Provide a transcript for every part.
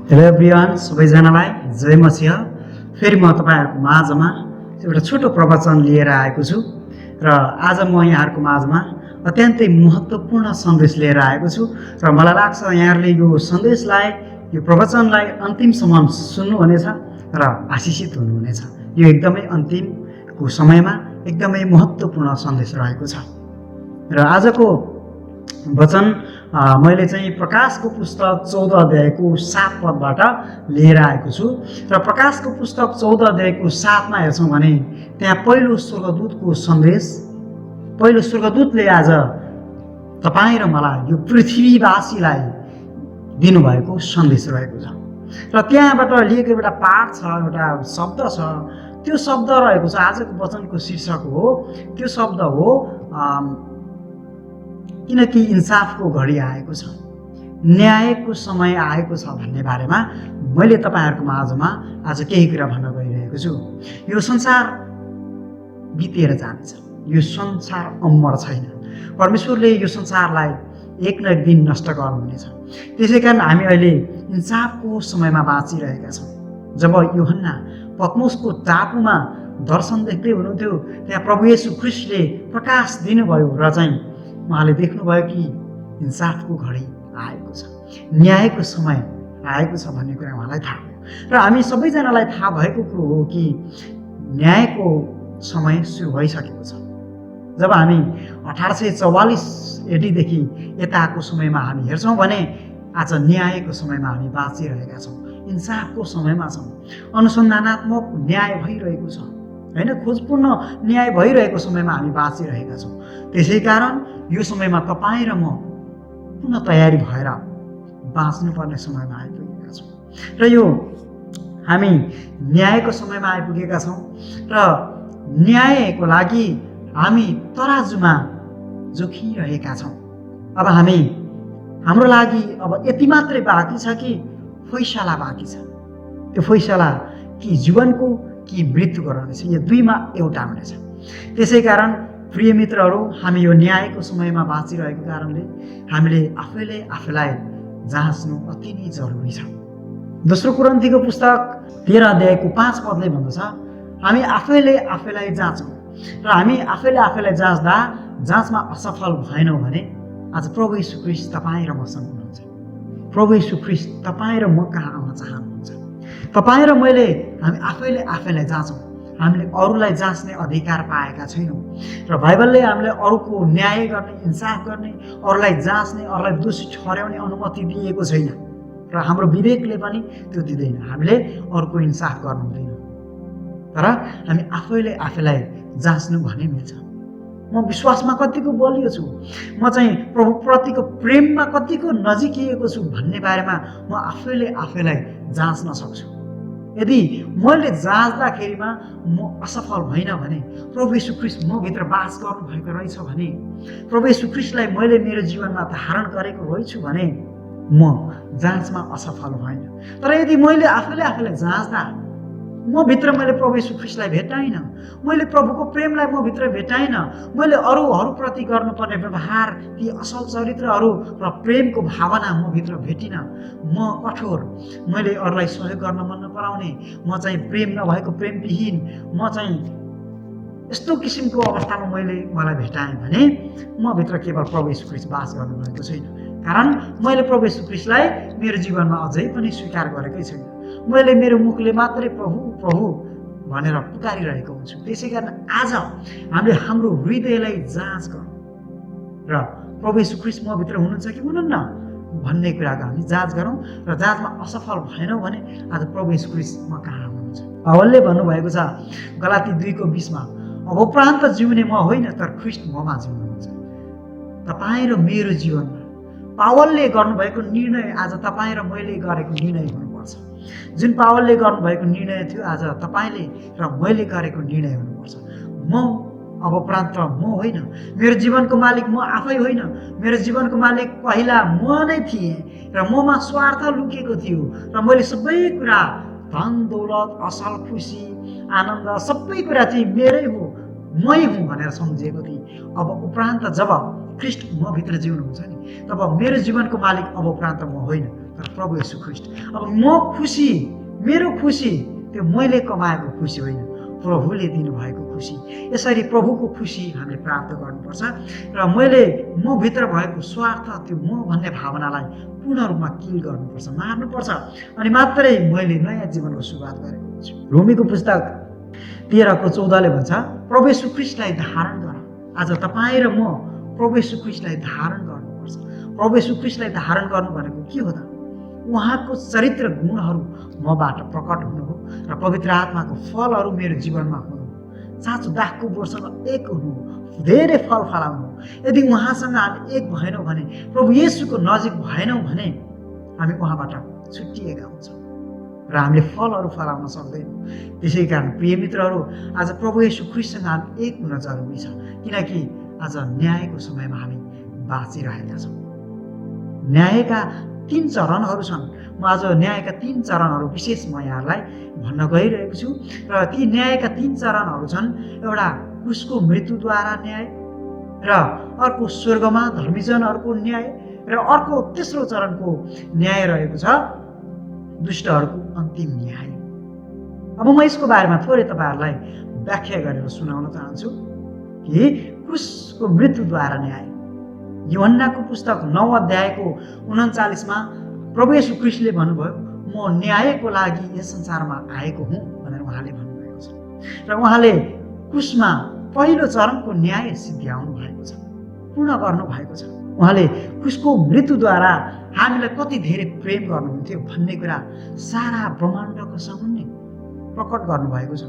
Hello everyone, सबैजनालाई जय मसिह। फेरि म तपाईँहरूको माझमा एउटा छोटो प्रवचन लिएर आएको छु र आज म यहाँहरूको माझमा अत्यन्तै महत्त्वपूर्ण सन्देश लिएर आएको छु र मलाई लाग्छ यहाँहरूले यो सन्देशलाई, यो प्रवचनलाई अन्तिमसम्म सुन्नुहुनेछ र आशिषित हुनुहुनेछ। यो एकदमै अन्तिमको समयमा एकदमै महत्त्वपूर्ण सन्देश रहेको छ। र आजको वचन मैले चाहिँ प्रकाशको पुस्तक 14 अध्यायको 7 पदबाट लिएर आएको छु र प्रकाशको पुस्तक 14 अध्यायको 7 मा हेर्छौँ भने त्यहाँ पहिलो स्वर्गदूतको सन्देश, पहिलो स्वर्गदूतले आज तपाईँ र मलाई, यो पृथ्वीवासीलाई दिनुभएको सन्देश रहेको छ। र त्यहाँबाट लिएको एउटा पाठ छ, एउटा शब्द छ। त्यो शब्द रहेको छ, आजको वचनको शीर्षक हो, त्यो शब्द हो किनकि इन्साफको घडी आएको छ, न्यायको समय आएको छ भन्ने बारेमा मैले तपाईँहरूको माझमा आज केही कुरा भन्न गइरहेको छु। यो संसार बितेर जानेछ, यो संसार अमर छैन। परमेश्वरले यो संसारलाई एक न एक दिन नष्ट गर्नुहुनेछ। त्यसै कारण हामी अहिले इन्साफको समयमा बाँचिरहेका छौँ। जब यूहन्ना पत्मोसको टापुमा दर्शन देख्दै हुनुहुन्थ्यो, त्यहाँ प्रभु येशू ख्रीष्टले प्रकाश दिनुभयो र चाहिँ उहाँले देख्नुभयो कि इन्साफको घडी आएको छ, न्यायको समय आएको छ भन्ने कुरा उहाँलाई थाहा भयो। र हामी सबैजनालाई थाहा भएको कुरो हो कि न्यायको समय सुरु भइसकेको छ। जब हामी 1844 एडीदेखि यताको समयमा हामी हेर्छौँ भने आज न्यायको समयमा हामी बाँचिरहेका छौँ, इन्साफको समयमा छौँ। अनुसन्धानात्मक न्याय भइरहेको छ, होइन, खोजपूर्ण न्याय भइरहेको समयमा हामी बाँचिरहेका छौँ। त्यसै कारण यो समयमा तपाईँ र म पुनः तयारी भएर बाँच्नुपर्ने समयमा आइपुगेका छौँ। र यो हामी न्यायको समयमा आइपुगेका छौँ र न्यायको लागि हामी तराजुमा जोखिरहेका छौँ। अब हाम्रो लागि अब यति मात्रै बाँकी छ कि फैसला बाँकी छ। त्यो फैसला कि जीवनको कि मृत्युको रहनेछ, यो दुईमा एउटा हुनेछ। त्यसै कारण प्रिय मित्रहरू, हामी यो न्यायको समयमा बाँचिरहेको कारणले हामीले आफैलाई जाँच्नु अति नै जरुरी छ। दोस्रो कुरिन्थीको पुस्तक 13 अध्यायको 5 पदले भन्दछ, हामी आफैलाई जाँचौँ र हामी आफैलाई जाँच्दा जाँचमा असफल भएनौँ भने आज प्रभु येशू ख्रीष्ट तपाईँ र मसँग हुनुहुन्छ। प्रभु येशू ख्रीष्ट तपाईँ र म कहाँ आउन चाहनुहुन्छ। तपाईँ र मैले हामी आफैलाई जाँचौँ। हामीले अरूलाई जाँच्ने अधिकार पाएका छैनौँ र बाइबलले हामीलाई अरूको न्याय गर्ने, इन्साफ गर्ने, अरूलाई जाँच्ने, अरूलाई दोषी ठहर्याउने अनुमति दिएको छैन र हाम्रो विवेकले पनि त्यो दिँदैन। हामीले अरूको इन्साफ गर्नु हुँदैन, तर हामी आफैलाई जाँच्नु भने मिल्छ। म विश्वासमा कतिको बलियो छु, म चाहिँ प्रभुप्रतिको प्रेममा कतिको नजिकिएको छु भन्ने बारेमा म आफैलाई जाँच्न सक्छु। यदि मैले जाँच्दाखेरिमा म असफल भइनँ भने प्रभु येशू ख्रीष्ट म भित्र बास गर्नुभएको रहेछ भने, प्रभु येशू ख्रीष्टलाई मैले मेरो जीवनमा धारण गरेको रहेछु भने म जाँचमा असफल भएन। तर यदि मैले आफैलाई जाँच्दा म भित्र मैले प्रभु येशू ख्रीष्टलाई भेटाइनँ, मैले प्रभुको प्रेमलाई म भित्र भेटाइनँ, मैले अरूप्रति गर्नुपर्ने व्यवहार, ती असल चरित्रहरू र प्रेमको भावना म भित्र भेटिनँ, म कठोर, मैले अरूलाई सहयोग गर्न मन नपराउने, म चाहिँ प्रेम नभएको प्रेमविहीन, म चाहिँ यस्तो किसिमको अवस्थामा मलाई भेटाएँ भने म भित्र केवल प्रभु येशू ख्रीष्ट बास गर्नुभएको छैन। कारण मैले प्रभु येशू ख्रीष्टलाई मेरो जीवनमा अझै पनि स्वीकार गरेकै छैन। मैले मेरो मुखले मात्रै प्रभु प्रभु भनेर पुकारिरहेको हुन्छु। त्यसै कारण आज हामीले हाम्रो हृदयलाई जाँच गरौँ र प्रभु येशू ख्रीष्ट म भित्र हुनुहुन्छ कि हुनुहुन्न भन्ने कुराको हामी जाँच गरौँ र जाँचमा असफल भएनौँ भने आज प्रभु येशू ख्रीष्ट म कहाँ हुनुहुन्छ। पावलले भन्नुभएको छ गलाती 2:20 मा, अब उपरान्त जिउने म होइन तर ख्रीष्ट ममा जिउनुहुन्छ। तपाईँ र मेरो जीवनमा पावलले गर्नुभएको निर्णय आज तपाईँ र मैले गरेको निर्णय हुनुपर्छ। जुन पावलले गर्नुभएको निर्णय थियो आज तपाईँले र मैले गरेको निर्णय हुनुपर्छ। म अब उपरान्त म होइन, मेरो जीवनको मालिक म आफै होइन, मेरो जीवनको मालिक पहिला म नै थिएँ र ममा स्वार्थ लुकेको थियो र मैले सबै कुरा, धन दौलत, असल खुसी, आनन्द, सबै कुरा चाहिँ मेरै हो, मै हुँ भनेर सम्झेको थिएँ। अब उपरान्त जब ख्रीष्ट म भित्र जिउनुहुन्छ नि, तब मेरो जीवनको मालिक अब उपरान्त म होइन, तर प्रभु येशू ख्रीष्ट। अब म खुसी, मेरो खुसी त्यो मैले कमाएको खुसी होइन, प्रभुले दिनुभएको खुसी। यसरी प्रभुको खुसी हामीले प्राप्त गर्नुपर्छ र म भित्र भएको स्वार्थ, त्यो म भन्ने भावनालाई पूर्ण रूपमा किल गर्नुपर्छ, मार्नुपर्छ, अनि मात्रै मैले नयाँ जीवनको सुरुवात गरेको हुन्छु। रोमीको पुस्तक 13:14 भन्छ, प्रभु येशू ख्रीष्टलाई धारण गर। आज तपाईँ र म प्रभु येशू ख्रीष्टलाई धारण गर्नुपर्छ। प्रभु येशू ख्रीष्टलाई धारण गर्नु भनेको के हो त? उहाँको चरित्र गुणहरू मबाट प्रकट हुनु हो र पवित्र आत्माको फलहरू मेरो जीवनमा हुनु, साँचो दागको बोटसँग एक हुनु, धेरै फल फलाउनु। यदि उहाँसँग हामी एक भएनौँ भने, प्रभु येशूको नजिक भएनौँ भने हामी उहाँबाट छुट्टिएका हुन्छौँ र हामीले फलहरू फलाउन सक्दैनौँ। त्यसै कारण प्रिय मित्रहरू, आज प्रभु येशू ख्रीष्टसँग हामी एक हुन जरुरी छ, किनकि आज न्यायको समयमा हामी बाँचिरहेका छौँ। न्यायका 3 चरणहरू छन्। म आज न्यायका 3 चरणहरू विशेष म यहाँलाई भन्न गइरहेको छु र ती न्यायका 3 चरणहरू छन्। एउटा क्रुसको मृत्युद्वारा न्याय, र अर्को स्वर्गमा धर्मीजनहरूको न्याय, र अर्को तेस्रो चरणको न्याय रहेको छ दुष्टहरूको अन्तिम न्याय। अब म यसको बारेमा थोरै तपाईँहरूलाई व्याख्या गरेर सुनाउन चाहन्छु कि क्रुसको मृत्युद्वारा न्याय। यूहन्नाको पुस्तक 9 अध्यायको 39मा प्रभु येशू ख्रीष्टले भन्नुभयो, म न्यायको लागि यस संसारमा आएको हुँ भनेर उहाँले भन्नुभएको छ र उहाँले क्रुसमा पहिलो चरणको न्याय सिद्ध्याउनु भएको छ, पूर्ण गर्नुभएको छ। उहाँले क्रुसको मृत्युद्वारा हामीलाई कति धेरै प्रेम गर्नुहुन्थ्यो भन्ने कुरा सारा ब्रह्माण्डको सामुन्ने प्रकट गर्नुभएको छ,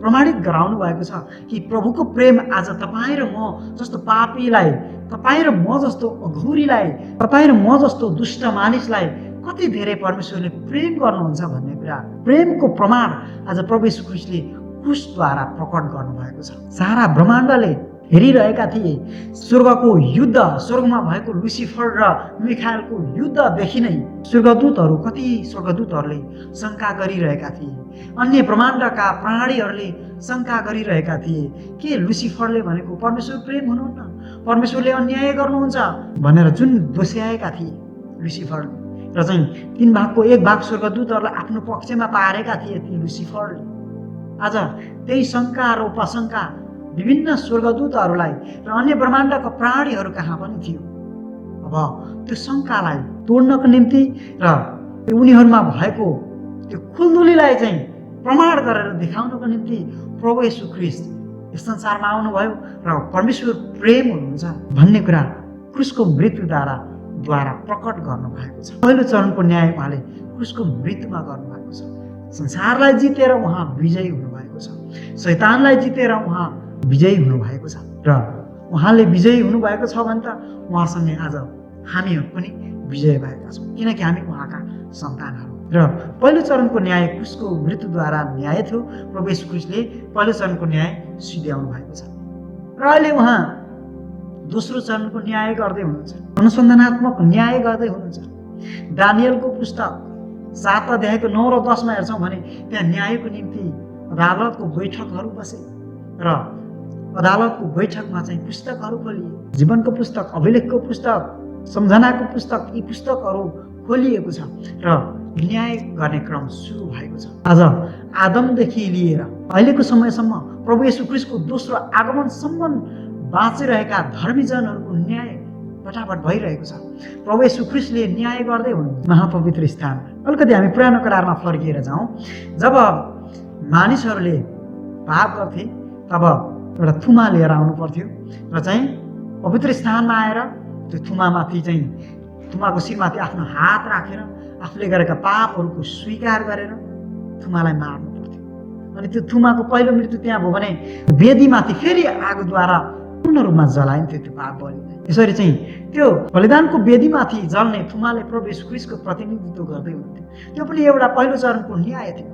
प्रमाणित गराउनु भएको छ कि प्रभुको प्रेम आज तपाईँ र म जस्तो पापीलाई, तपाईँ र म जस्तो अघोरीलाई, तपाईँ र म जस्तो दुष्ट मानिसलाई कति धेरै परमेश्वरले प्रेम गर्नुहुन्छ भन्ने कुरा, प्रेमको प्रमाण आज प्रभु येशू ख्रीष्टले क्रुसद्वारा प्रकट गर्नुभएको छ। सारा ब्रह्माण्डले हेरिरहेका थिए स्वर्गको युद्ध, स्वर्गमा भएको लुसिफर र मिखाएलको युद्धदेखि नै कति स्वर्गदूतहरूले शङ्का गरिरहेका थिए। अन्य ब्रह्माण्डका प्राणीहरूले शङ्का गरिरहेका थिए के लुसिफरले भनेको परमेश्वर प्रेम हुनुहुन्न, परमेश्वरले अन्याय गर्नुहुन्छ भनेर जुन दोस्याएका थिए लुसिफरले, र चाहिँ 3 भागको 1 भाग स्वर्गदूतहरूलाई आफ्नो पक्षमा पारेका थिए ती लुसिफरले। आज त्यही शङ्का र उपशङ्का विभिन्न स्वर्गदूतहरूलाई र अन्य ब्रह्माण्डका प्राणीहरू कहाँ पनि थियो। अब त्यो शङ्कालाई तोड्नको निम्ति र उनीहरूमा भएको त्यो खुल्दुलीलाई चाहिँ प्रमाण गरेर देखाउनको निम्ति प्रभु येशू ख्रीष्ट यस संसारमा आउनुभयो र परमेश्वर प्रेम हुनुहुन्छ भन्ने कुरा क्रुसको मृत्युद्वारा प्रकट गर्नुभएको छ। पहिलो चरणको न्याय उहाँले क्रुसको मृत्युमा गर्नुभएको छ। संसारलाई जितेर उहाँ विजयी हुनुभएको छ, शैतानलाई जितेर उहाँ विजयी हुनुभएको छ र उहाँले विजयी हुनुभएको छ भने त उहाँसँगै आज हामीहरू पनि विजय भएका छौँ, किनकि हामी उहाँका सन्तानहरू। र पहिलो चरणको न्याय क्रुसको मृत्युद्वारा न्याय थियो। प्रभु येशू ख्रीष्टले पहिलो चरणको न्याय सिध्याउनु भएको छ र अहिले उहाँ दोस्रो चरणको न्याय गर्दै हुनुहुन्छ, अनुसन्धानात्मक न्याय गर्दै हुनुहुन्छ। दानियलको पुस्तक 7 अध्यायको 9 र 10मा हेर्छौँ भने त्यहाँ न्यायको निम्ति अदालतको बैठकहरू बसे र अदालतको बैठकमा चाहिँ पुस्तकहरू खोलिए। जीवनको पुस्तक, अभिलेखको पुस्तक, सम्झनाको पुस्तक, यी पुस्तकहरू खोलिएको छ र न्याय गर्ने क्रम सुरु भएको छ। आज आदमदेखि लिएर अहिलेको समयसम्म प्रभु येशू ख्रीष्टको दोस्रो आगमनसम्म बाँचिरहेका धर्मीजनहरूको न्याय फटाफट भइरहेको छ। प्रभु येशू ख्रीष्टले न्याय गर्दै हुनु महापवित्र स्थान। अलिकति हामी पुरानो करारमा फर्किएर जाउँ। जब मानिसहरूले पाप गर्थे तब एउटा थुमा लिएर आउनु पर्थ्यो र चाहिँ पवित्र स्थानमा आएर त्यो थुमामाथि चाहिँ थुमाको शिरमाथि आफ्नो हात राखेर आफूले गरेका पापहरूको स्वीकार गरेर थुमालाई मार्नु पर्थ्यो। अनि त्यो थुमाको पहिलो मृत्यु त्यहाँ भयो भने वेदीमाथि फेरि आगोद्वारा पूर्ण रूपमा जलाइन्थ्यो त्यो पाप बलि। यसरी चाहिँ त्यो बलिदानको वेदीमाथि जल्ने थुमाले प्रभु येशू ख्रीष्टको प्रतिनिधित्व गर्दै हुन्थ्यो। त्यो पनि एउटा पहिलो चरणको न्याय थियो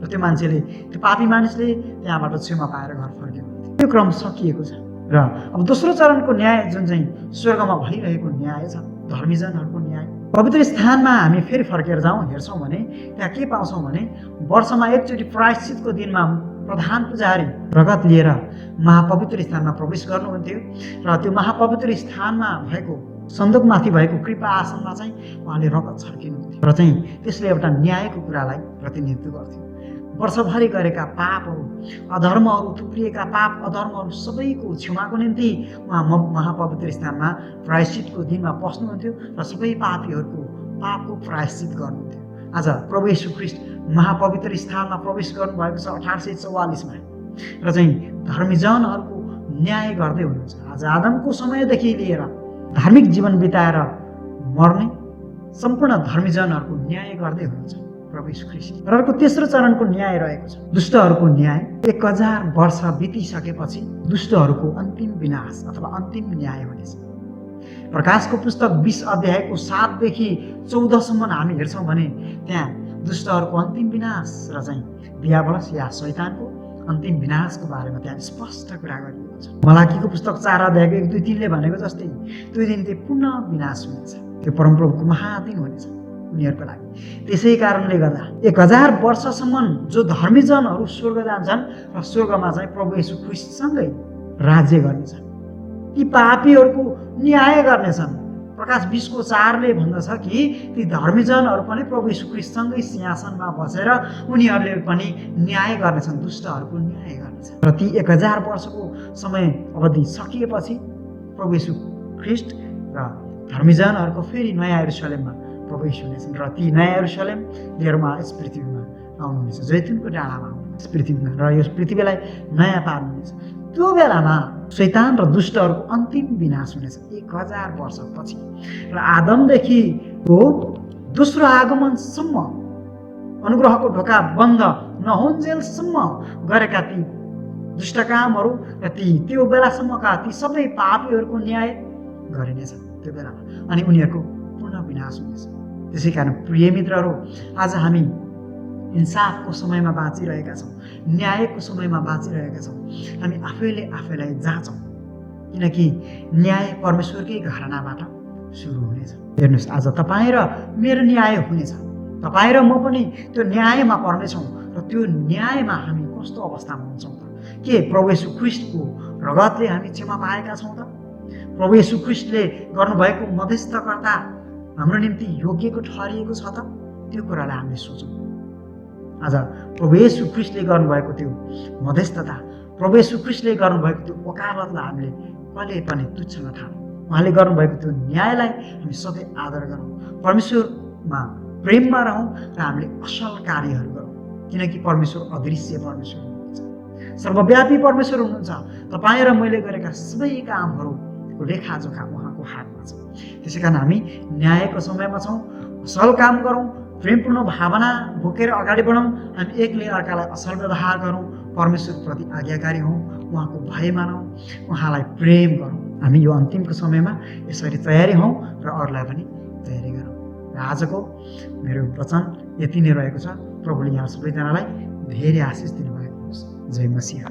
र त्यो मान्छेले, त्यो पापी मानिसले त्यहाँबाट क्षमा पाएर घर फर्कियो। त्यो क्रम सकिएको छ र अब दोस्रो चरणको न्याय जुन चाहिँ स्वर्गमा भइरहेको न्याय छ, धर्मीजनहरूको न्याय। पवित्र स्थानमा हामी फेरि फर्केर जाउँ, हेर्छौँ भने त्यहाँ के पाउँछौँ भने वर्षमा एकचोटि प्रायश्चितको दिनमा प्रधान पुजारी रगत लिएर महापवित्र स्थानमा प्रवेश गर्नुहुन्थ्यो र त्यो महापवित्र स्थानमा भएको सन्दुकमाथि भएको कृपा आसनमा चाहिँ उहाँले रगत छर्किनुहुन्थ्यो र चाहिँ त्यसले एउटा न्यायको कुरालाई प्रतिनिधित्व गर्थ्यो। वर्षभरि गरेका पापहरू, अधर्महरू, थुप्रिएका पाप अधर्महरू सबैको क्षमाको निम्ति उहाँ महापवित्र स्थानमा प्रायश्चितको दिनमा पस्नुहुन्थ्यो र सबै पापीहरूको पापको प्रायश्चित गर्नुहुन्थ्यो। आज प्रभु येशू ख्रीष्ट महापवित्र स्थानमा प्रवेश गर्नुभएको छ 1844 र चाहिँ धर्मीजनहरूको न्याय गर्दै हुनुहुन्छ। आज आदमको समयदेखि लिएर धार्मिक जीवन बिताएर मर्ने सम्पूर्ण धर्मीजनहरूको न्याय गर्दै हुनुहुन्छ प्रभु येशू ख्रीष्ट। र अर्को तेस्रो चरणको न्याय रहेको छ, दुष्टहरूको न्याय। 1000 वर्ष बितिसकेपछि दुष्टहरूको अन्तिम विनाश अथवा अन्तिम न्याय हुनेछ। प्रकाशको पुस्तक 20 अध्यायको 7 देखि 14 सम्म हामी हेर्छौँ भने त्यहाँ दुष्टहरूको अन्तिम विनाश र चाहिँ दियावलस या शैतानको अन्तिम विनाशको बारेमा त्यहाँ स्पष्ट कुरा गरिएको छ। मलाकीको पुस्तक 4 अध्यायको 1, 2, 3ले भनेको जस्तै त्यो दिन त्यो पुनः विनाश हुनेछ। त्यो परमप्रभुको महादिन हुनेछ उनीहरूको लागि। त्यसै कारणले गर्दा 1000 वर्षसम्म जो धर्मीजनहरू स्वर्ग जान्छन् र स्वर्गमा चाहिँ प्रभु येशू ख्रीष्टसँगै राज्य गर्नेछन्। ती पापीहरूको न्याय गर्नेछन्। प्रकाश 20:4ले भन्दछ कि ती धर्मीजनहरू पनि प्रभु येशू ख्रीष्टसँगै सिंहासनमा बसेर उनीहरूले पनि न्याय गर्नेछन्, दुष्टहरूको न्याय गर्नेछन्। र ती 1000 वर्षको समय अवधि सकिएपछि प्रभु येशू ख्रीष्ट र धर्मीजनहरूको फेरि नयाँ यरुशलेममा प्रवेश हुनेछन् र ती नयाँ यरुशलेम लिएरमा यस पृथ्वीमा आउनुहुनेछ, जैतुनको डाँडामा आउनुहुनेछ पृथ्वीमा, र यो पृथ्वीलाई नयाँ पार्नुहुनेछ। त्यो बेलामा शैतान र दुष्टहरूको अन्तिम विनाश हुनेछ 1000 वर्षपछि। र आदमदेखिको दोस्रो आगमनसम्म अनुग्रहको ढोका बन्द नहुन्जेलसम्म गरेका ती दुष्ट कामहरू र त्यो बेलासम्मका ती सबै पापीहरूको न्याय गरिनेछ त्यो बेलामा, अनि उनीहरूको पुनः विनाश हुनेछ। त्यसै कारण प्रिय मित्रहरू, आज हामी इन्साफको समयमा बाँचिरहेका छौँ, न्यायको समयमा बाँचिरहेका छौँ। हामी आफैलाई जाँचौँ, किनकि न्याय परमेश्वरकै घरानाबाट सुरु हुनेछ। हेर्नुहोस्, आज तपाईँ र मेरो न्याय हुनेछ, तपाईँ र म पनि त्यो न्यायमा पर्नेछौँ। र त्यो न्यायमा हामी कस्तो अवस्थामा हुन्छौँ त? के प्रभु येशू ख्रीष्टको रगतले हामी क्षमा पाएका छौँ त? प्रभु येशू ख्रीष्टले गर्नुभएको मध्यस्थकर्ता हाम्रो निम्ति योग्यको ठहरिएको छ त? त्यो कुरालाई हामीले सोचौँ। आज प्रभु येशू ख्रीष्टले गर्नुभएको त्यो मध्यस्थता, प्रभु येशू ख्रीष्टले गर्नुभएको त्यो वकालतलाई हामीले कहिले पनि तुच्छ नठानौँ। उहाँले गर्नुभएको त्यो न्यायलाई हामी सधैँ आदर गरौँ, परमेश्वरमा प्रेममा रहौँ र हामीले असल कार्यहरू गरौँ, किनकि परमेश्वर अदृश्य परमेश्वर हुनुहुन्छ, सर्वव्यापी परमेश्वर हुनुहुन्छ। तपाईँ र मैले गरेका सबै कामहरूको लेखाजोखा उहाँको हातमा छ। त्यसै कारण हामी न्यायको समयमा छौँ, असल काम गरौँ, प्रेमपूर्ण भावना बोकेर अगाडि बढौँ, हामी एकले अर्कालाई असल व्यवहार गरौँ, परमेश्वरप्रति आज्ञाकारी हौँ, उहाँको भय मानौँ, उहाँलाई प्रेम गरौँ। हामी यो अन्तिमको समयमा यसरी तयारी हौँ र अरूलाई पनि तयारी गरौँ। र आजको मेरो वचन यति नै रहेको छ। प्रभुले यहाँ सबैजनालाई धेरै आशिष दिनुभएको होस्। जय मसीह।